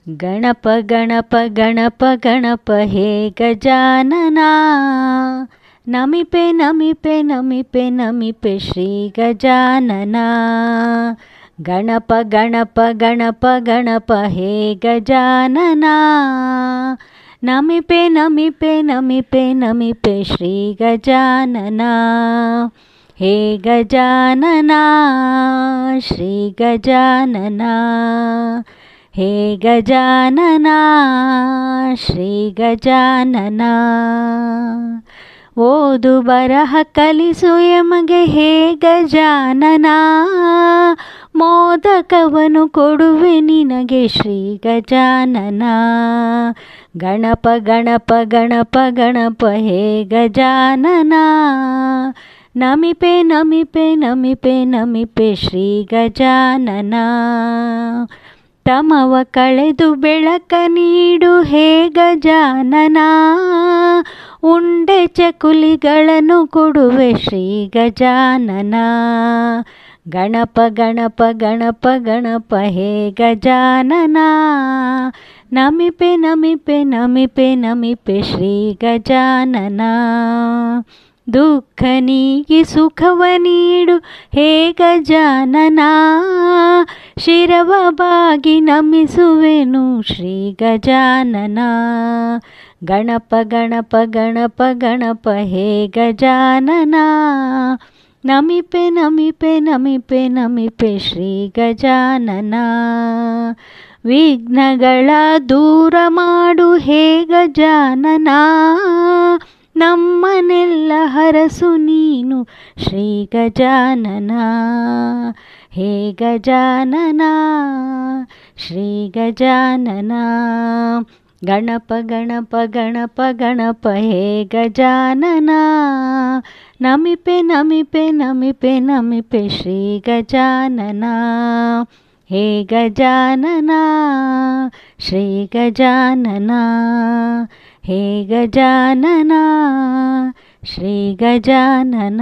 ಗಣಪ ಗಣಪ ಗಣಪ ಗಣಪ ಹೇ ಗಜಾನನ ನಮಿಪೆ ನಮಿಪೆ ನಮಿಪೆ ನಮಿಪೆ ಶ್ರೀ ಗಜಾನನ. ಗಣಪ ಗಣಪ ಗಣಪ ಗಣಪ ಹೇ ಗಜಾನನ ನಮಿಪೆ ನಮಿಪೆ ನಮಿಪೆ ನಮಿಪೆ ಶ್ರೀ ಗಜಾನನ. ಹೇ ಗಜಾನನ ಶ್ರೀ ಗಜಾನನ, ಹೇ ಗಜಾನನ ಶ್ರೀ ಗಜಾನನ. ಓದು ಬರಹ ಕಲಿಸು ಎಮಗೆ ಹೇ ಗಜಾನನ, ಮೋದಕವನು ಕೊಡುವೆ ನಿನಗೆ ಶ್ರೀ ಗಜಾನನ. ಗಣಪ ಗಣಪ ಗಣಪ ಗಣಪ ಹೇ ಗಜಾನನ ನಮಿಪೆ ನಮಿಪೆ ನಮಿಪೆ ನಮಿಪೆ ಶ್ರೀ ಗಜಾನನ. ತಮವ ಕಳೆದು ಬೆಳಕ ನೀಡು ಹೇ ಗಜಾನನ, ಉಂಡೆ ಚಕುಲಿಗಳನ್ನು ಕೊಡುವೆ ಶ್ರೀ ಗಜಾನನ. ಗಣಪ ಗಣಪ ಗಣಪ ಗಣಪ ಹೇ ಗಜಾನನ ನಮಿಪೆ ನಮಿಪೆ ನಮಿಪೆ ನಮಿಪೆ ಶ್ರೀ ಗಜಾನನ. ದುಃಖ ನೀಗಿ ಸುಖವ ನೀಡು ಹೇ ಗಜಾನನ, ಶಿರವ ಬಾಗಿ ನಮಿಸುವೆನು ಶ್ರೀ ಗಜಾನನ. ಗಣಪ ಗಣಪ ಗಣಪ ಗಣಪ ಹೇ ಗಜಾನನ ನಮಿಪೆ ನಮಿಪೆ ನಮಿಪೆ ನಮಿಪೆ ಶ್ರೀ ಗಜಾನನ. ವಿಘ್ನಗಳ ದೂರ ಮಾಡು ಹೇ ಗಜಾನನ, ನಮ್ಮನೆಲ್ಲ ಹರಸು ನೀನು ಶ್ರೀ ಗಜಾನನ. ಹೇ ಗಜಾನನ ಶ್ರೀ ಗಜಾನನ. ಗಣಪ ಗಣಪ ಗಣಪ ಗಣಪ ಹೇ ಗಜಾನನ ನಮಿಪೆ ನಮಿಪೆ ನಮಿಪೆ ನಮಿಪೆ ಶ್ರೀ ಗಜಾನನ. ಹೇ ಗಜಾನನ ಶ್ರೀ ಗಜಾನನ, ಹೇ ಗಜಾನನ ಶ್ರೀ ಗಜಾನನ.